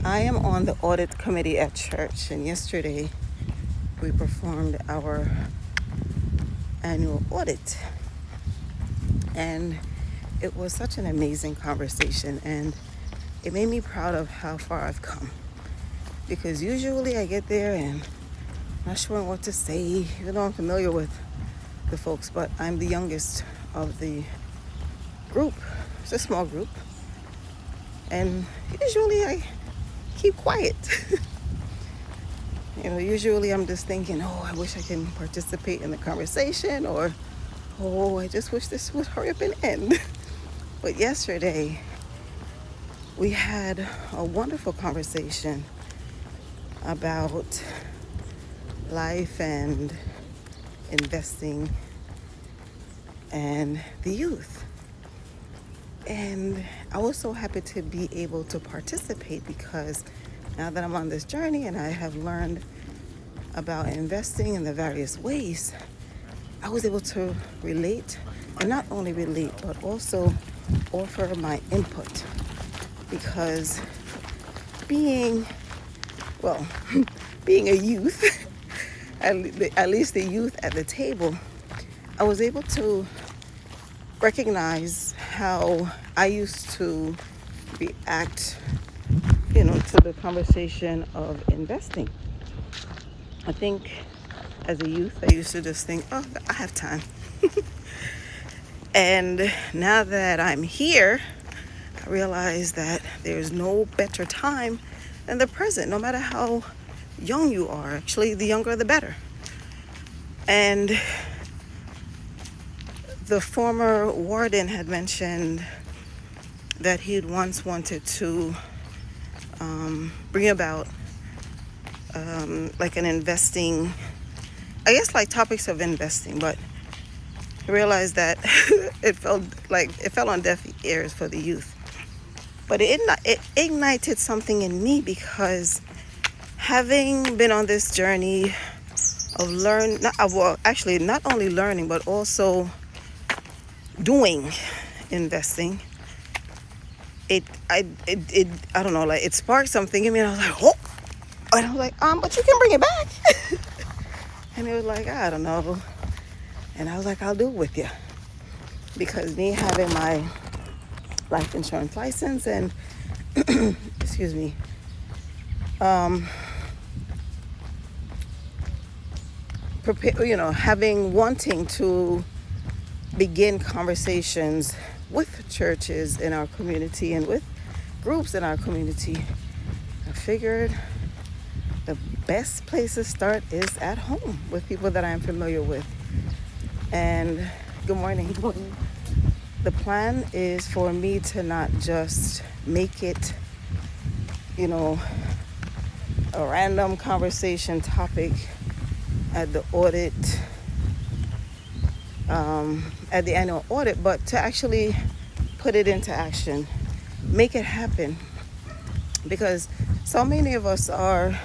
I am on the audit committee at church, and yesterday we performed our annual audit, and it was such an amazing conversation, and it made me proud of how far I've come, because usually I get there and I'm not sure what to say, even though I'm familiar with the folks, but I'm the youngest of the group. It's a small group, and usually I keep quiet. Usually I'm just thinking, oh, I wish I can participate in the conversation, or, oh, I just wish this would hurry up and end. But yesterday, we had a wonderful conversation about life and investing and the youth. And I was so happy to be able to participate, because now that I'm on this journey and I have learned about investing in the various ways, I was able to relate, and not only relate, but also offer my input. Because being a youth, at least the youth at the table, I was able to recognize how I used to react, to the conversation of investing. I think as a youth, I used to just think, oh, I have time. And now that I'm here, I realize that there's no better time than the present, no matter how young you are. Actually, the younger, the better. And the former warden had mentioned that he'd once wanted to bring about like an investing, I guess like topics of investing, but I realized that it fell on deaf ears for the youth. But it ignited something in me, because having been on this journey of not only learning, but also doing investing, I don't know, like it sparked something in me, and I was like, oh, and I was like, but you can bring it back. And it was like, I don't know. And I was like, I'll do it with you. Because me having my life insurance license and, excuse me, wanting to begin conversations with churches in our community and with groups in our community, I figured the best place to start is at home with people that I am familiar with. And good morning. The plan is for me to not just make it, a random conversation topic at the audit, at the annual audit, but to actually put it into action, make it happen. Because so many of us are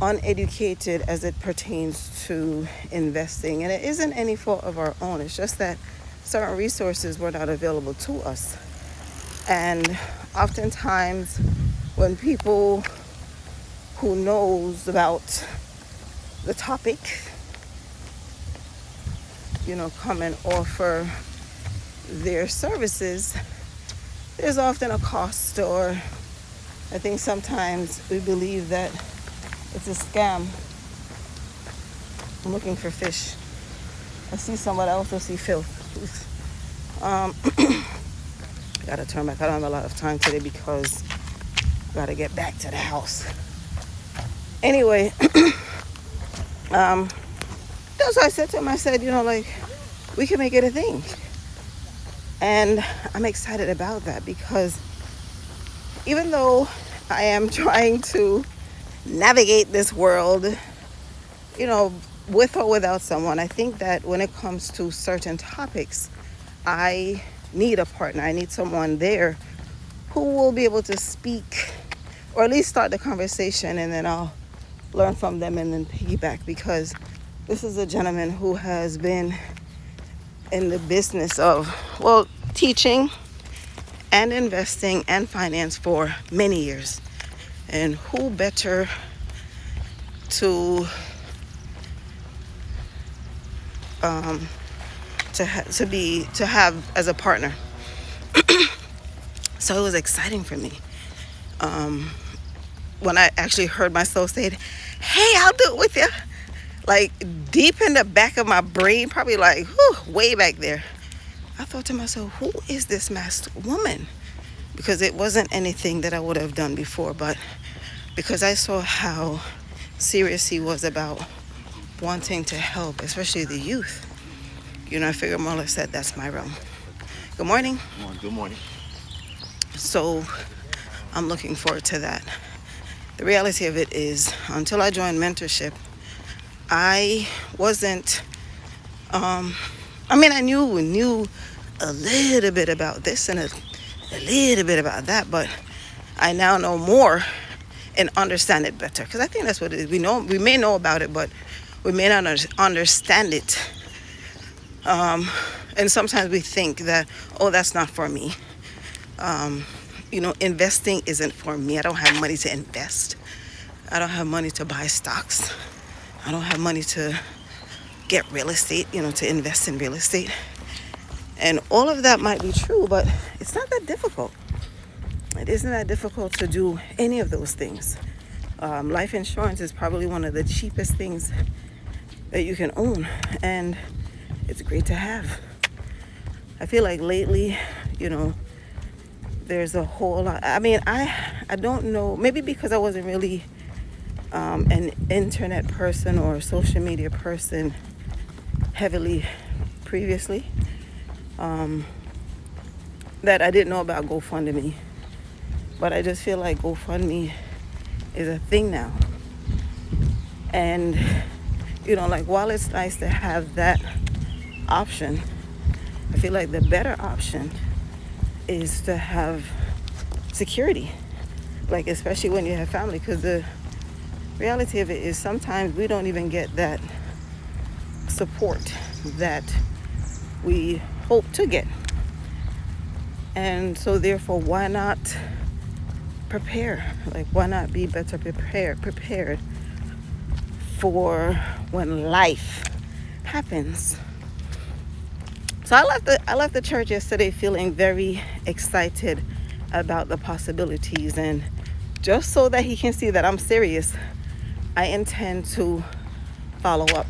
uneducated as it pertains to investing, and it isn't any fault of our own. It's just that certain resources were not available to us. And oftentimes when people who knows about the topic, come and offer their services, there's often a cost, or I think sometimes we believe that it's a scam. I'm looking for fish. I see someone else, I see filth. I gotta turn back. I don't have a lot of time today because I gotta get back to the house. Anyway, that's what I said to him. I said, we can make it a thing. And I'm excited about that, because even though I am trying to navigate this world, with or without someone, I think that when it comes to certain topics, I need a partner. I need someone there who will be able to speak, or at least start the conversation, and then I'll learn from them and then piggyback, because this is a gentleman who has been in the business of, teaching and investing and finance for many years. And who better to have as a partner? So it was exciting for me. When I actually heard myself say, "Hey, I'll do it with you," like deep in the back of my brain, probably like way back there, I thought to myself, who is this masked woman? Because it wasn't anything that I would have done before, but because I saw how serious he was about wanting to help, especially the youth, I figured more or less that that's my realm. Good morning. Good morning. So I'm looking forward to that. The reality of it is, until I joined mentorship, I wasn't, I knew a little bit about this and a little bit about that, but I now know more and understand it better. Because I think that's what it is. We may know about it, but we may not understand it. And sometimes we think that, that's not for me. Investing isn't for me. I don't have money to invest. I don't have money to buy stocks. I don't have money to get real estate, to invest in real estate. And all of that might be true, but it's not that difficult. It isn't that difficult to do any of those things. Life insurance is probably one of the cheapest things that you can own, and it's great to have. I feel like lately, there's a whole lot. I don't know, maybe because I wasn't really an internet person or a social media person heavily previously, that I didn't know about GoFundMe. But I just feel like GoFundMe is a thing now. And, while it's nice to have that option, I feel like the better option is to have security, like especially when you have family, because the reality of it is sometimes we don't even get that support that we hope to get. And so therefore, why not prepare? Like, why not be better prepared for when life happens? So I left the church yesterday feeling very excited about the possibilities, and just so that he can see that I'm serious, I intend to follow up,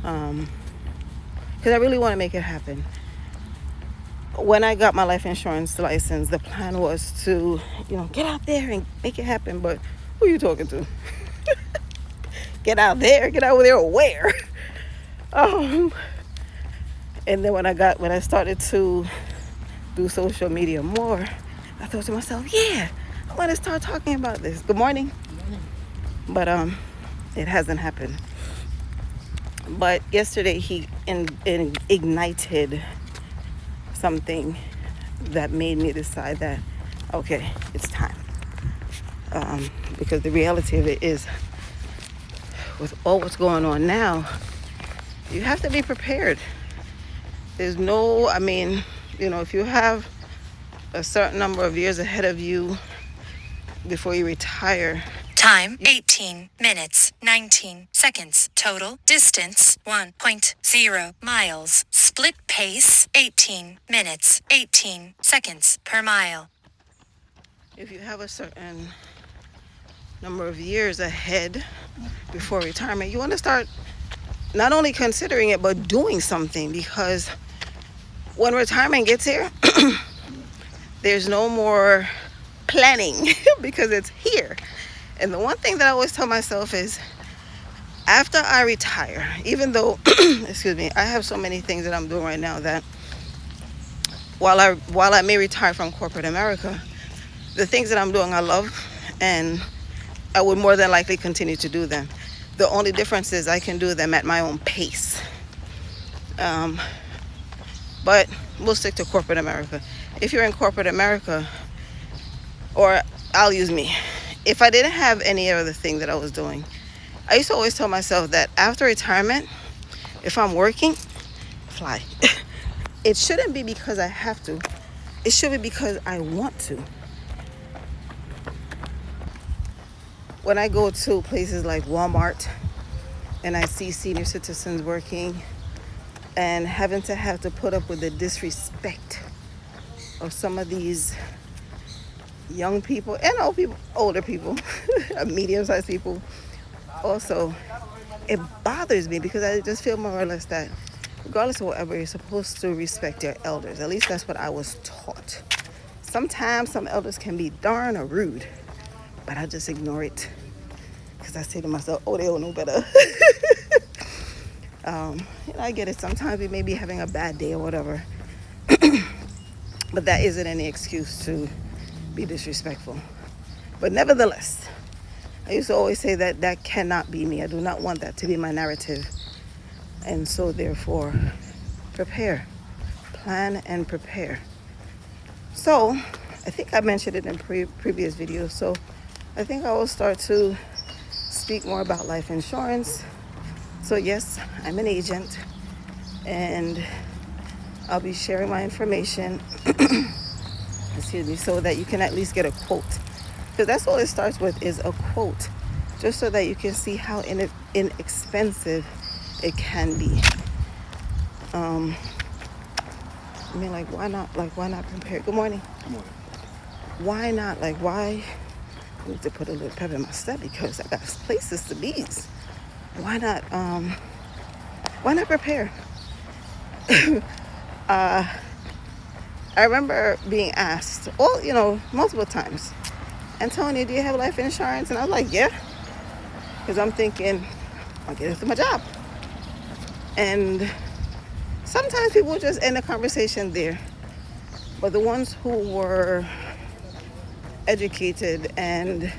because I really want to make it happen. When I got my life insurance license, the plan was to, get out there and make it happen. But who are you talking to? Get out there where? And then when I started to do social media more, I thought to myself, yeah, I want to start talking about this. Good morning. But it hasn't happened. But yesterday he ignited something that made me decide that, okay, it's time. Because the reality of it is, with all what's going on now, you have to be prepared. There's no, if you have a certain number of years ahead of you before you retire. Time, 18 minutes, 19 seconds. Total distance, 1.0 miles. Split pace, 18 minutes, 18 seconds per mile. If you have a certain number of years ahead before retirement, you want to start not only considering it, but doing something, because when retirement gets here, there's no more planning because it's here. And the one thing that I always tell myself is, after I retire, even though, I have so many things that I'm doing right now that while I may retire from corporate America, the things that I'm doing I love, and I would more than likely continue to do them. The only difference is I can do them at my own pace. But we'll stick to corporate America. If you're in corporate America, or I'll use me, if I didn't have any other thing that I was doing, I used to always tell myself that after retirement, if I'm working, fly. It shouldn't be because I have to. It should be because I want to. When I go to places like Walmart and I see senior citizens working and having to have to put up with the disrespect of some of these young people and old people, older people, medium-sized people, also, it bothers me because I just feel more or less that regardless of whatever, you're supposed to respect your elders. At least that's what I was taught. Sometimes some elders can be darn or rude, but I just ignore it because I say to myself, oh, they don't know better. I get it. Sometimes we may be having a bad day or whatever, but that isn't any excuse to be disrespectful. But nevertheless, I used to always say that cannot be me. I do not want that to be my narrative. And so therefore, prepare. Plan and prepare. So, I think I mentioned it in previous videos. So, I think I will start to speak more about life insurance. So yes, I'm an agent and I'll be sharing my information excuse me, so that you can at least get a quote. Because that's all it starts with, is a quote. Just so that you can see how inexpensive it can be. I mean, like, why not? Like, why not prepare? Good morning. Good morning. Why not? Like, why? I need to put a little pep in my step because I got places to be. Why not? Why not prepare? I remember being asked, multiple times, Antonio, do you have life insurance? And I was like, yeah, because I'm thinking I'll get it through my job. And sometimes people just end the conversation there. But the ones who were educated and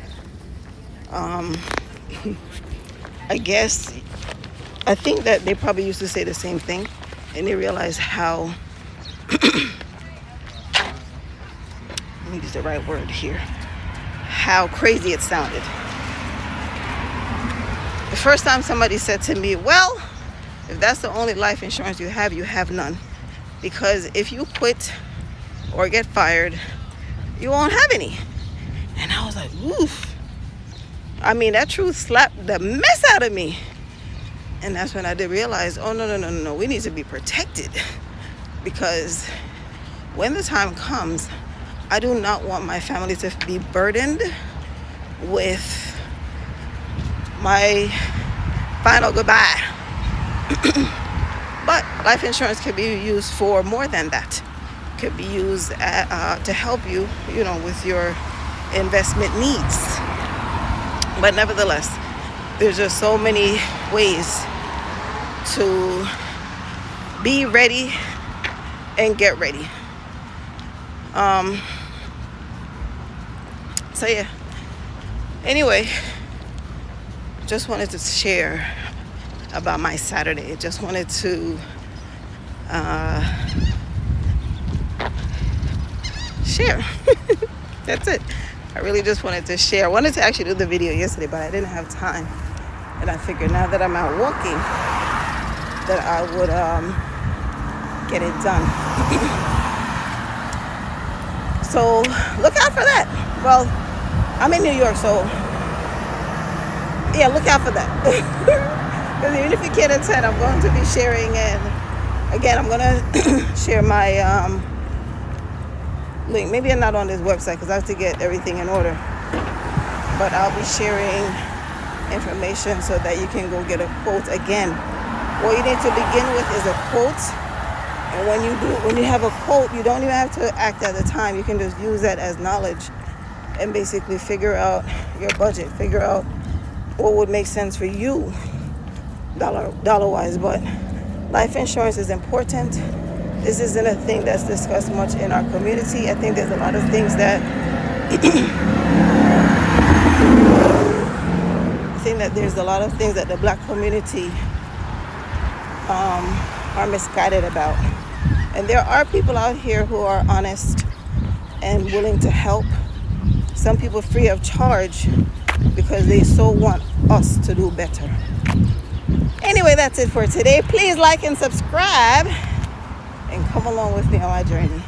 I think that they probably used to say the same thing, and they realized how let me use the right word here, how crazy it sounded. The first time somebody said to me, well, if that's the only life insurance you have none. Because if you quit or get fired, you won't have any. And I was like, oof. I mean, that truth slapped the mess out of me. And that's when I did realize, oh, no. We need to be protected. Because when the time comes, I do not want my family to be burdened with my final goodbye. But life insurance can be used for more than that. It could be used to help you, with your investment needs. But nevertheless, there's just so many ways to be ready and get ready. So yeah. Anyway, just wanted to share about my Saturday. Just wanted to share. That's it. I really just wanted to share. I wanted to actually do the video yesterday, but I didn't have time. And I figured now that I'm out walking, that I would get it done. So look out for that. Well, I'm in New York, so yeah, look out for that. Because even if you can't attend, I'm going to be sharing, and again, I'm going to share my link. Maybe I'm not on this website because I have to get everything in order, but I'll be sharing information so that you can go get a quote. Again, what you need to begin with is a quote. And when you have a quote, you don't even have to act at the time. You can just use that as knowledge and basically figure out your budget, figure out what would make sense for you dollar wise. But life insurance is important. This isn't a thing that's discussed much in our community. I think there's a lot of things that the black community are misguided about. And there are people out here who are honest and willing to help. Some people free of charge because they so want us to do better. Anyway, that's it for today. Please like and subscribe and come along with me on my journey.